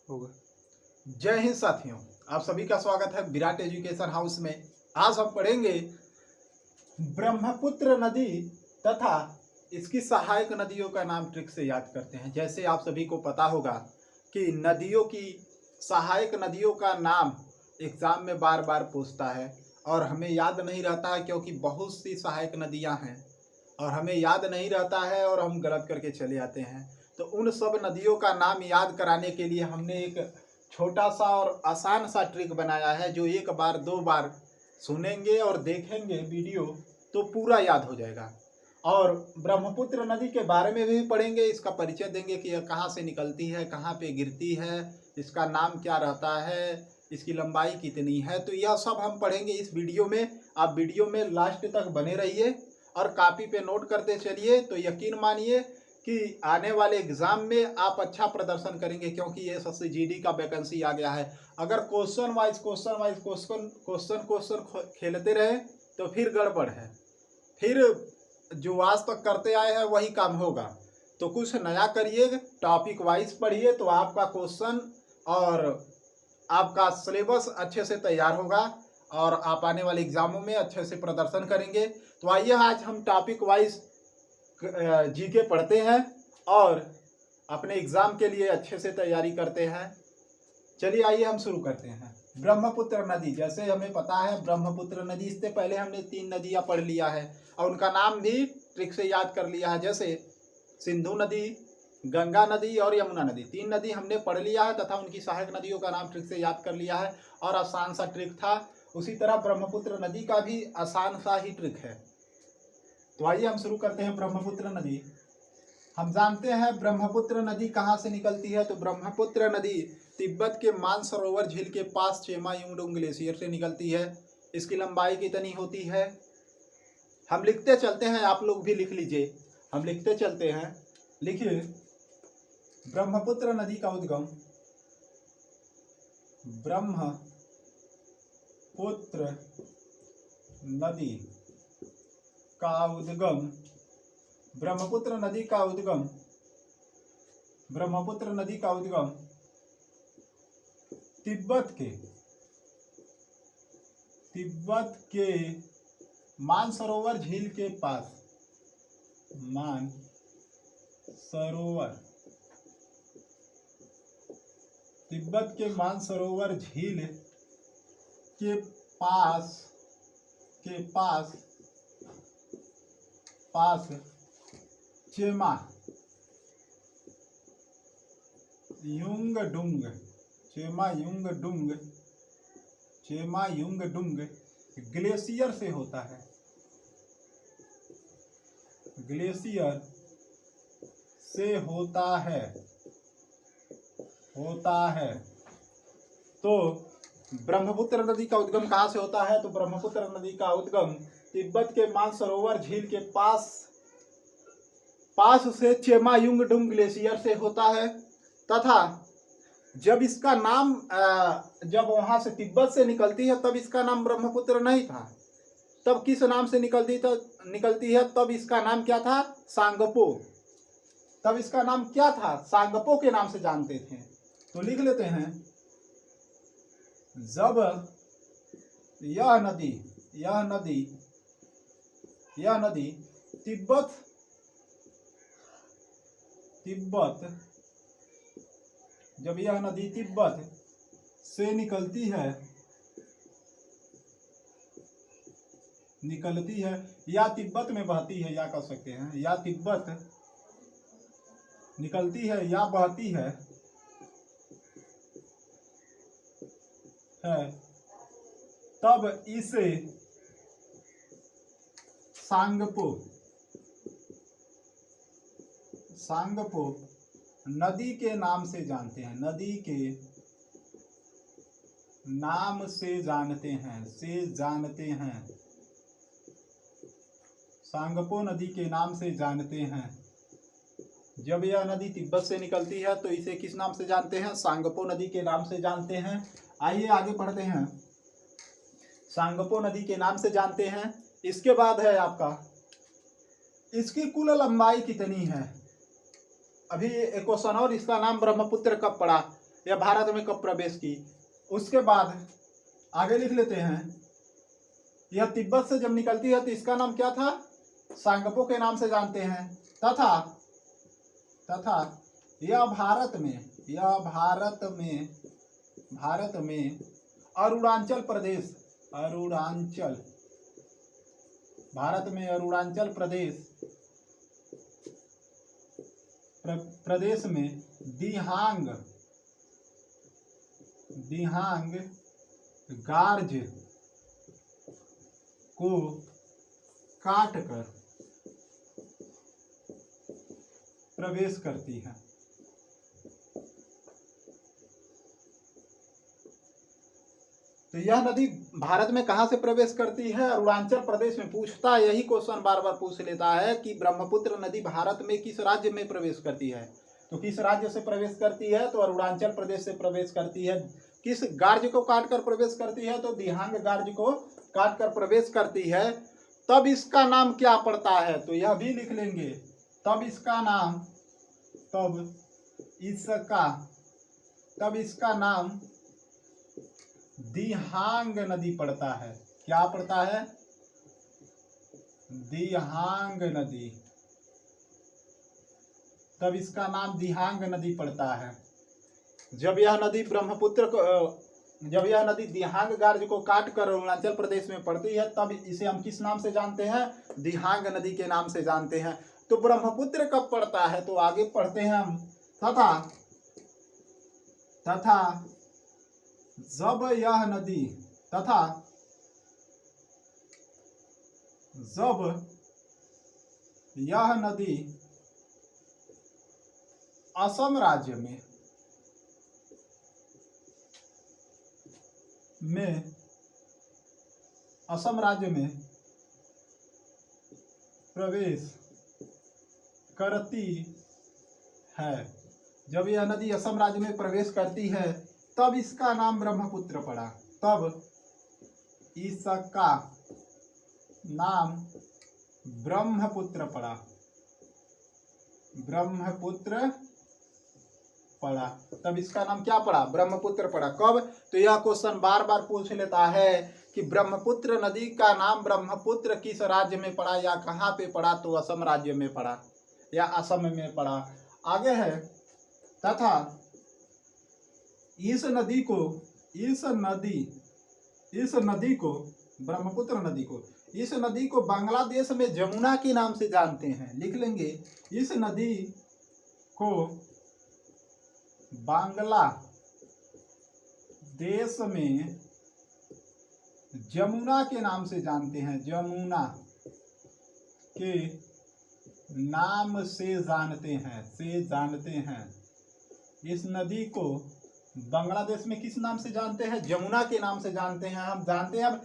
होगा। जय हिंद साथियों, आप सभी का स्वागत है विराट एजुकेशन हाउस में। आज हम पढ़ेंगे ब्रह्मपुत्र नदी तथा इसकी सहायक नदियों का नाम ट्रिक से याद करते हैं। जैसे आप सभी को पता होगा कि नदियों की सहायक नदियों का नाम एग्जाम में बार बार पूछता है और हमें याद नहीं रहता है, क्योंकि बहुत सी सहायक नदियां हैं और हमें याद नहीं रहता है और हम गलत करके चले आते हैं। तो उन सब नदियों का नाम याद कराने के लिए हमने एक छोटा सा और आसान सा ट्रिक बनाया है, जो एक बार दो बार सुनेंगे और देखेंगे वीडियो तो पूरा याद हो जाएगा। और ब्रह्मपुत्र नदी के बारे में भी पढ़ेंगे, इसका परिचय देंगे कि यह कहाँ से निकलती है, कहाँ पे गिरती है, इसका नाम क्या रहता है, इसकी लंबाई कितनी है। तो यह सब हम पढ़ेंगे इस वीडियो में। आप वीडियो में लास्ट तक बने रहिए और कॉपी पे नोट करते चलिए, तो यकीन मानिए कि आने वाले एग्जाम में आप अच्छा प्रदर्शन करेंगे, क्योंकि ये एसएससी जीडी का वैकेंसी आ गया है। अगर क्वेश्चन खेलते रहे तो फिर गड़बड़ है, फिर जो आज तक करते आए हैं वही काम होगा। तो कुछ नया करिए, टॉपिक वाइज पढ़िए, तो आपका क्वेश्चन और आपका सिलेबस अच्छे से तैयार होगा और आप आने वाले एग्जामों में अच्छे से प्रदर्शन करेंगे। तो आइए आज हम टॉपिक वाइज जीके पढ़ते हैं और अपने एग्जाम के लिए अच्छे से तैयारी करते हैं। चलिए आइए हम शुरू करते हैं। ब्रह्मपुत्र नदी, जैसे हमें पता है ब्रह्मपुत्र नदी, इससे पहले हमने 3 नदियां पढ़ लिया है और उनका नाम भी ट्रिक से याद कर लिया है। जैसे सिंधु नदी, गंगा नदी और यमुना नदी, 3 नदी हमने पढ़ लिया है तथा उनकी सहायक नदियों का नाम ट्रिक से याद कर लिया है और आसान सा ट्रिक था। उसी तरह ब्रह्मपुत्र नदी का भी आसान सा ही ट्रिक है। तो आइए हम शुरू करते हैं। ब्रह्मपुत्र नदी, हम जानते हैं ब्रह्मपुत्र नदी कहाँ से निकलती है। तो ब्रह्मपुत्र नदी तिब्बत के मानसरोवर झील के पास चेमायुंगडुंग ग्लेशियर से निकलती है। इसकी लंबाई कितनी होती है, हम लिखते चलते हैं, आप लोग भी लिख लीजिए, हम लिखते चलते हैं। लिखिए, ब्रह्मपुत्र नदी का उद्गम, ब्रह्मपुत्र नदी का उद्गम, ब्रह्मपुत्र नदी का उद्गम, ब्रह्मपुत्र नदी का उद्गम तिब्बत के मानसरोवर झील के पास, मानसरोवर, तिब्बत के मानसरोवर झील के पास चेमायुंगडुंग ग्लेशियर से होता है, ग्लेशियर से होता है। तो ब्रह्मपुत्र नदी का उद्गम कहाँ से होता है। तो ब्रह्मपुत्र नदी का उद्गम तिब्बत के मानसरोवर झील के पास से चेमायुंगडुंग ग्लेशियर से होता है तथा जब इसका नाम जब वहां से तिब्बत से निकलती है तब इसका नाम ब्रह्मपुत्र नहीं था। तब किस नाम से निकलती है, तब इसका नाम क्या था, सांगपो। तब इसका नाम क्या था, सांगपो के नाम से जानते थे। तो लिख लेते हैं, जब यह नदी तिब्बत जब यह नदी तिब्बत से निकलती है या तिब्बत में बहती है, या कह सकते हैं, या तिब्बत निकलती है या बहती है तब इसे सांगपो नदी के नाम से जानते हैं, नदी के नाम से जानते हैं, सांगपो नदी के नाम से जानते हैं। जब यह नदी तिब्बत से निकलती है तो इसे किस नाम से जानते हैं, सांगपो नदी के नाम से जानते हैं। आइए आगे पढ़ते हैं। सांगपो नदी के नाम से जानते हैं। इसके बाद है आपका, इसकी कुल लंबाई कितनी है। अभी एक क्वेश्चन और, इसका नाम ब्रह्मपुत्र कब पड़ा। यह भारत में कब प्रवेश की। उसके बाद आगे लिख लेते हैं, यह तिब्बत से जब निकलती है तो इसका नाम क्या था, सांगपो के नाम से जानते हैं। तथा यह भारत में अरुणाचल प्रदेश प्रदेश में दिहांग गार्ज को काट कर प्रवेश करती है। तो यह नदी भारत में कहाँ से प्रवेश करती है, अरुणाचल प्रदेश में। पूछता है, यही क्वेश्चन बार बार पूछ लेता है कि ब्रह्मपुत्र नदी भारत में किस राज्य में प्रवेश करती है। तो किस राज्य से प्रवेश करती है, तो अरुणाचल प्रदेश से प्रवेश करती है। किस गार्ज को काटकर प्रवेश करती है, तो दिहांग गार्ज को काटकर प्रवेश करती है। तब इसका नाम क्या पड़ता है, तो यह भी लिख लेंगे। तब इसका नाम दिहांग नदी पड़ता है। क्या पड़ता है, दिहांग नदी। तब इसका नाम दिहांग नदी पड़ता है। जब यह नदी दिहांग गार्ज को काट कर अरुणाचल प्रदेश में पड़ती है, तब इसे हम किस नाम से जानते हैं, दिहांग नदी के नाम से जानते हैं। तो ब्रह्मपुत्र कब पड़ता है, तो आगे पढ़ते हैं हम। तथा जब यह नदी असम राज्य में प्रवेश करती है, जब यह नदी असम राज्य में प्रवेश करती है, तब इसका नाम ब्रह्मपुत्र पड़ा। तब इसका नाम ब्रह्मपुत्र पड़ा। तब इसका नाम क्या पड़ा, ब्रह्मपुत्र पड़ा। कब, तो यह क्वेश्चन बार बार पूछ लेता है कि ब्रह्मपुत्र नदी का नाम ब्रह्मपुत्र किस राज्य में पड़ा या कहाँ पे पड़ा, तो असम राज्य में पड़ा या असम में पड़ा। आगे है, तथा इस नदी को बांग्लादेश में जमुना के नाम से जानते हैं। लिख लेंगे, इस नदी को बांग्लादेश में जमुना के नाम से जानते हैं। जमुना के नाम से जानते हैं। इस नदी को बांग्लादेश में किस नाम से जानते हैं, जमुना के नाम से जानते हैं। हम जानते हैं,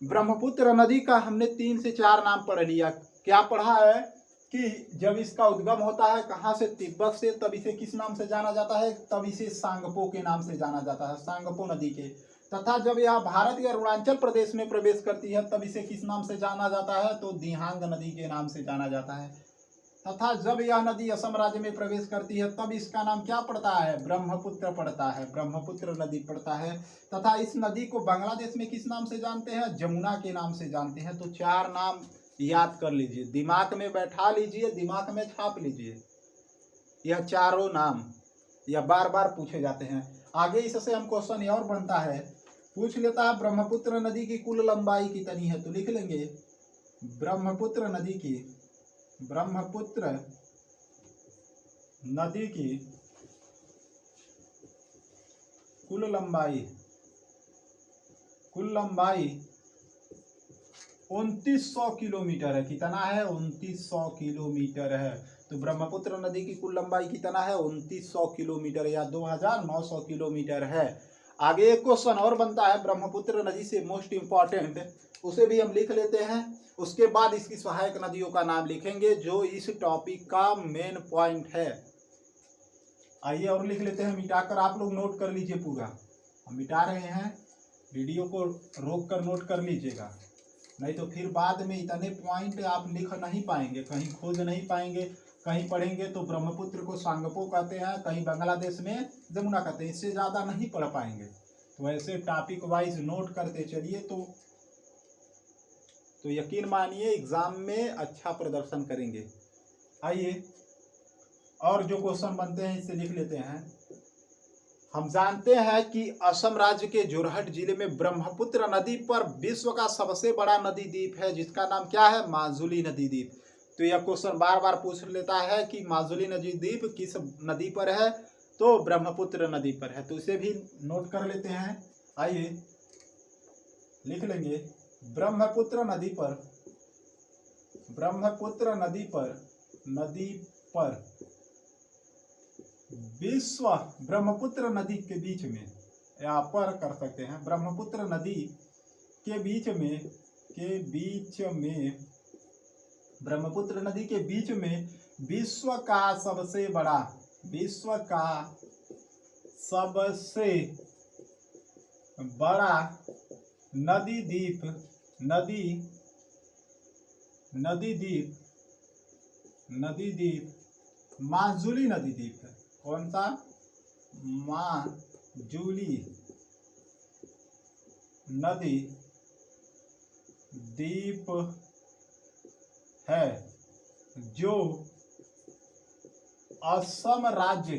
ब्रह्मपुत्र नदी का हमने 3 से 4 नाम पढ़ लिया। क्या पढ़ा है कि जब इसका उद्गम होता है कहाँ से, तिब्बत से, तब इसे किस नाम से जाना जाता है, तब इसे सांगपो के नाम से जाना जाता है, सांगपो नदी के। तथा जब यह भारत या अरुणाचल प्रदेश में प्रवेश करती है, तब इसे किस नाम से जाना जाता है, तो दिहांग नदी के नाम से जाना जाता है। तथा जब यह नदी असम राज्य में प्रवेश करती है, तब इसका नाम क्या पड़ता है, ब्रह्मपुत्र पड़ता है, ब्रह्मपुत्र नदी पड़ता है। तथा इस नदी को बांग्लादेश में किस नाम से जानते हैं, जमुना के नाम से जानते हैं। तो 4 नाम याद कर लीजिए, दिमाग में बैठा लीजिए, दिमाग में छाप लीजिए। यह चारों नाम यह बार बार पूछे जाते हैं। आगे इससे हम क्वेश्चन और बनता है, पूछ लेता है ब्रह्मपुत्र नदी की कुल लंबाई कितनी है। तो लिख लेंगे, ब्रह्मपुत्र नदी की कुल लंबाई 2900 किलोमीटर है। कितना है, 2900 किलोमीटर है। तो ब्रह्मपुत्र नदी की कुल लंबाई कितना है, 2900 किलोमीटर या 2900 किलोमीटर है। आगे एक क्वेश्चन और बनता है ब्रह्मपुत्र नदी से मोस्ट इम्पॉर्टेंट, उसे भी हम लिख लेते हैं। उसके बाद इसकी सहायक नदियों का नाम लिखेंगे, जो इस टॉपिक का मेन पॉइंट है। आइए और लिख लेते हैं, मिटाकर आप लोग नोट कर लीजिए पूरा। हम मिटा रहे हैं, वीडियो को रोक कर नोट कर लीजिएगा, नहीं तो फिर बाद में इतने पॉइंट आप लिख नहीं पाएंगे, कहीं खोज नहीं पाएंगे, कहीं पढ़ेंगे तो ब्रह्मपुत्र को सांगपो कहते हैं, कहीं बांग्लादेश में जमुना कहते हैं, इससे ज़्यादा नहीं पढ़ पाएंगे। तो ऐसे टॉपिक वाइज नोट करते चलिए तो यकीन मानिए एग्जाम में अच्छा प्रदर्शन करेंगे। आइए और जो क्वेश्चन बनते हैं इसे लिख लेते हैं। हम जानते हैं कि असम राज्य के जोरहट जिले में ब्रह्मपुत्र नदी पर विश्व का सबसे बड़ा नदी द्वीप है, जिसका नाम क्या है? माजुली नदी द्वीप। तो यह क्वेश्चन बार बार पूछ लेता है कि माजुली नदी द्वीप किस नदी पर है? तो ब्रह्मपुत्र नदी पर है। तो इसे भी नोट कर लेते हैं। आइए लिख लेंगे, ब्रह्मपुत्र नदी पर विश्व ब्रह्मपुत्र नदी के बीच में, या पर कर सकते हैं, ब्रह्मपुत्र नदी के बीच में ब्रह्मपुत्र नदी के बीच में विश्व का सबसे बड़ा नदी द्वीप माजुली नदी द्वीप है। कौन सा? माजुली नदी द्वीप है, जो असम राज्य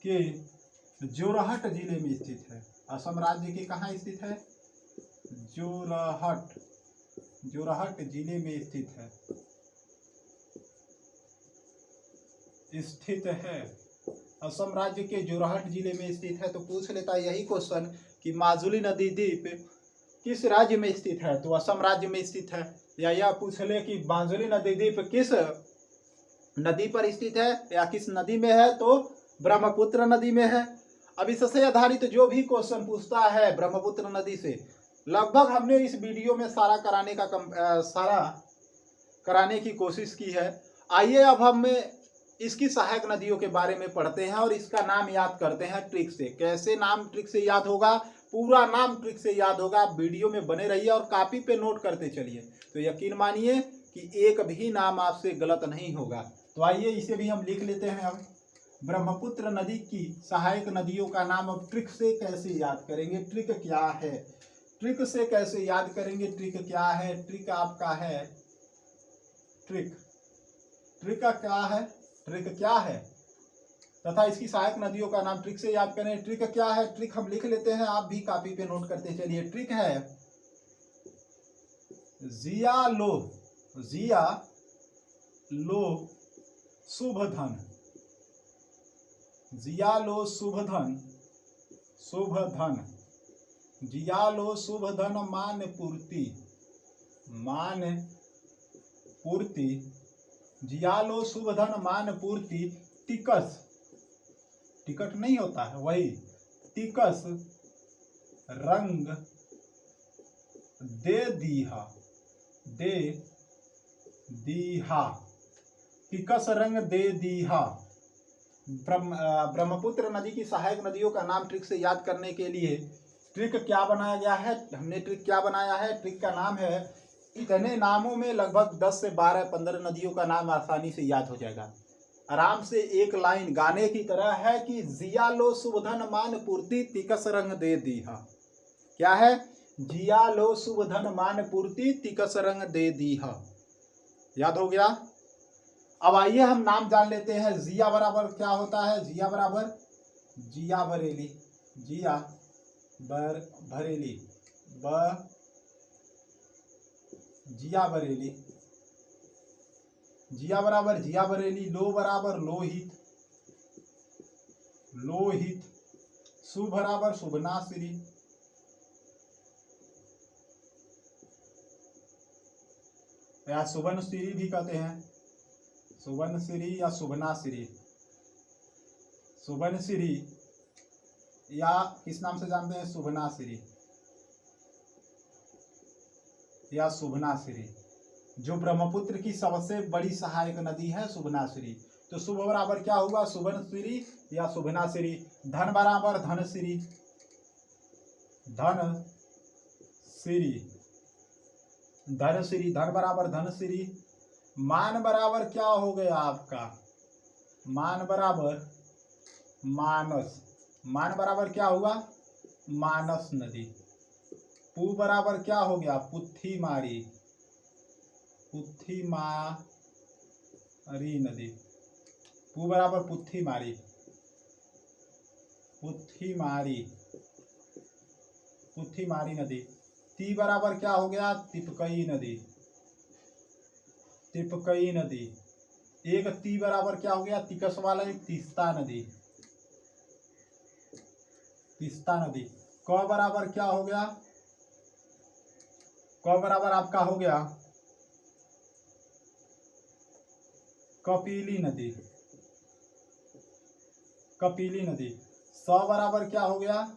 के जोरहट जिले में स्थित है। असम राज्य के कहाँ स्थित है? जोरहट जिले में स्थित है। असम राज्य के जोरहट जिले में स्थित है। तो पूछ लेता है यही क्वेश्चन कि माजुली नदी द्वीप किस राज्य में स्थित है? तो असम राज्य में स्थित है। या यह पूछ ले कि माजुली नदी द्वीप किस नदी पर स्थित है या किस नदी में है? तो ब्रह्मपुत्र नदी में है। अब इससे आधारित जो भी क्वेश्चन पूछता है ब्रह्मपुत्र नदी से, लगभग हमने इस वीडियो में सारा कराने की कोशिश की है। आइए अब हम इसकी सहायक नदियों के बारे में पढ़ते हैं और इसका नाम याद करते हैं ट्रिक से। कैसे नाम ट्रिक से याद होगा? पूरा नाम ट्रिक से याद होगा। वीडियो में बने रहिए और कॉपी पे नोट करते चलिए, तो यकीन मानिए कि एक भी नाम आपसे गलत नहीं होगा। तो आइए इसे भी हम लिख लेते हैं। अब ब्रह्मपुत्र नदी की सहायक नदियों का नाम अब ट्रिक से कैसे याद करेंगे? ट्रिक क्या है? ट्रिक से कैसे याद करेंगे? ट्रिक क्या है? ट्रिक आपका है ट्रिक क्या है तथा इसकी सहायक नदियों का नाम ट्रिक से याद करें। ट्रिक क्या है? ट्रिक हम लिख लेते हैं, आप भी कॉपी पे नोट करते चलिए। ट्रिक है जिया लो शुभ धन। जिया लो शुभ धन मान पूर्ति। जिया लो शुभ धन मान पूर्ति। टिकट नहीं होता है, वही टिकस रंग दे दीहा। टिकस रंग दे दीहा। ब्रह्मपुत्र नदी की सहायक नदियों का नाम ट्रिक से याद करने के लिए ट्रिक क्या बनाया गया है? हमने ट्रिक क्या बनाया है? ट्रिक का नाम है, इतने नामों में लगभग 10 से 12 15 नदियों का नाम आसानी से याद हो जाएगा। आराम से एक लाइन गाने की तरह है कि जिया लो शुभ धन मान पूर्ति तिकस रंग दे दीहा। क्या है? जिया लो शुभ धन मान पूर्ति तिकस रंग दे दीहा। याद हो गया? अब आइए हम नाम जान लेते हैं। जिया बराबर क्या होता है? जिया बराबर जिया बरेली। जिया बरेली। जिया बराबर जिया बरेली। लो बराबर लोहित। सु बराबर शुभनाश्री। या सुबनश्री भी कहते हैं, सुबनश्री या शुभनाश्री। शुभनश्री या किस नाम से जानते हैं? शुभनाश्री या शुभनाश्री, जो ब्रह्मपुत्र की सबसे बड़ी सहायक नदी है शुभनाश्री। तो शुभ बराबर क्या हुआ? शुभनश्री या शुभनाश्री। धन बराबर धनश्री। धनश्री, धन बराबर धनश्री। मान बराबर क्या हो गया आपका, मान बराबर मानस, मान बराबर क्या हुआ, मानस नदी। पू बराबर क्या हो गया, पुथी मारी, पुथी मारी नदी। पू बराबर पुथी मारी, पुथी मारी, पुथी मारी नदी। ती बराबर क्या हो गया, तिपकई नदी, तिपकई नदी। एक ती बराबर क्या हो गया, तिकस वाला तीस्ता नदी, तीस्ता नदी। क बराबर क्या हो गया, क बराबर आपका हो गया कपिली नदी, कपिली नदी। स बराबर क्या हो गया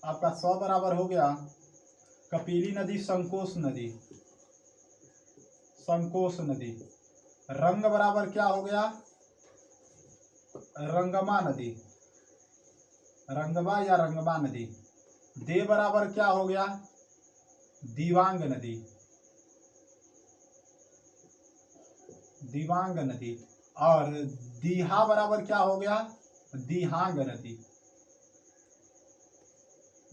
आपका, स बराबर हो गया कपिली नदी, संकोच नदी, संकोच नदी। रंग बराबर क्या हो गया, रंगमा नदी, रंगवा या रंगमा नदी। दे बराबर क्या हो गया, दिवांग नदी, दिवांग नदी। और दीहा बराबर क्या हो गया, दिहांग नदी,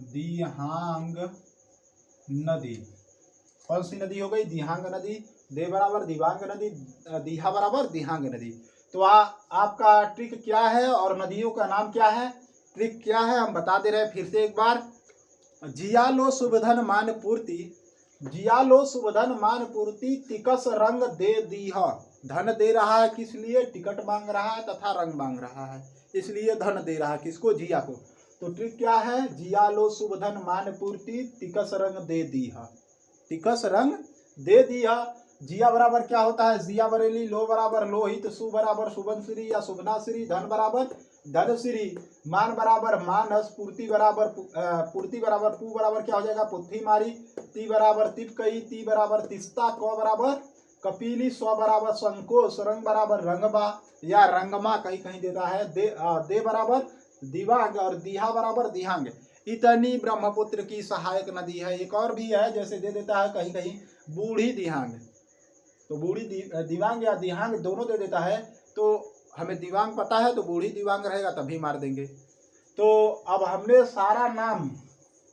दिहांग नदी। कौन सी नदी हो गई, दिहांग नदी। दे बराबर दिवांग नदी, दीहा बराबर दिहांग नदी। तो आपका ट्रिक क्या है और नदियों का नाम क्या है, ट्रिक क्या है हम बता दे रहे हैं फिर से एक बार। जिया लो शुभधन मान पूर्ति, जिया लो शुभधन मान पूर्ति, तिकस रंग दे दीह। धन दे रहा है किस लिए, टिकट मांग रहा है तथा रंग मांग रहा है, इसलिए धन दे रहा है किसको, जिया को। तो ट्रिक क्या है, जिया लो शुभधन मान पूर्ति, तिकस रंग दे दीह, तिकस रंग दे दिया। जिया बराबर क्या होता है, जिया बरेली। लो बराबर लोहित, सु बराबर शुभनश्री या शुभनाश्री, धन बराबर धनश्री, मान बराबर मानस, पूर्ति बराबर पूर्ति बराबर पू बराबर क्या हो जाएगा, पुथी मारी। ती बराबर तिपकई, ती बराबर तिस्ता। क बराबर कपिली, स्व बराबर संकोच, रंग बराबर रंगबा या रंगमा कहीं कहीं देता है। दे बराबर दिवांग और दीहा बराबर दिहांग। इतनी ब्रह्मपुत्र की सहायक नदी है। एक और भी है, जैसे दे देता है कहीं कहीं बूढ़ी दिहांग, तो बूढ़ी दिवांग या दिहांग दोनों दे देता है। तो हमें दिवांग पता है तो बूढ़ी दिवांग रहेगा तभी मार देंगे। तो अब हमने सारा नाम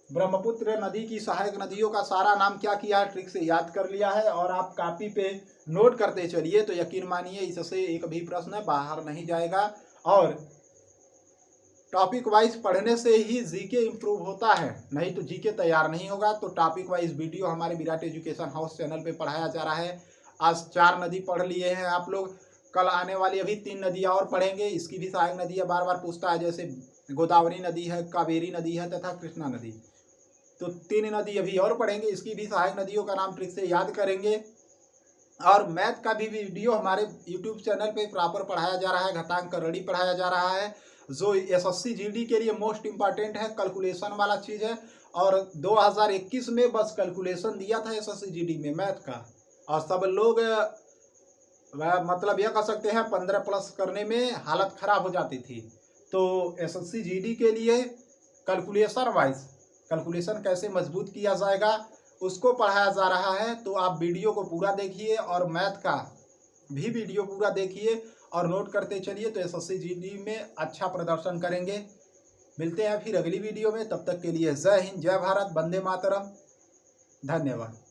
ब्रह्मपुत्र नदी की सहायक नदियों का सारा नाम क्या किया है, ट्रिक से याद कर लिया है। और आप कॉपी पे नोट करते चलिए, तो यकीन मानिए इससे एक भी प्रश्न बाहर नहीं जाएगा। और टॉपिक वाइज पढ़ने से ही जीके इम्प्रूव होता है, नहीं तो जीके तैयार नहीं होगा। तो टॉपिक वाइज वीडियो हमारे विराट एजुकेशन हाउस चैनल पे पढ़ाया जा रहा है। आज 4 नदी पढ़ लिए हैं आप लोग, कल आने वाली अभी 3 नदियाँ और पढ़ेंगे। इसकी भी सहायक नदियाँ बार बार पूछता है, जैसे गोदावरी नदी है, कावेरी नदी है तथा कृष्णा नदी। तो 3 नदी अभी और पढ़ेंगे, इसकी भी सहायक नदियों का नाम ट्रिक से याद करेंगे। और मैथ का भी वीडियो हमारे यूट्यूब चैनल पे प्रॉपर पढ़ाया जा रहा है, घातांक करड़ी पढ़ाया जा रहा है, जो एसएससी जीडी के लिए मोस्ट इम्पॉर्टेंट है, कैलकुलेशन वाला चीज़ है। और 2021 में बस कैलकुलेशन दिया था एसएससी जीडी में मैथ का, और सब लोग मतलब यह कह सकते हैं 15+ करने में हालत ख़राब हो जाती थी। तो एसएससी जीडी के लिए कैलकुलेशन वाइज, कैलकुलेशन कैसे मजबूत किया जाएगा उसको पढ़ाया जा रहा है। तो आप वीडियो को पूरा देखिए और मैथ का भी वीडियो पूरा देखिए और नोट करते चलिए, तो एसएससी जीडी में अच्छा प्रदर्शन करेंगे। मिलते हैं फिर अगली वीडियो में, तब तक के लिए जय हिंद, जय भारत, वंदे मातरम, धन्यवाद।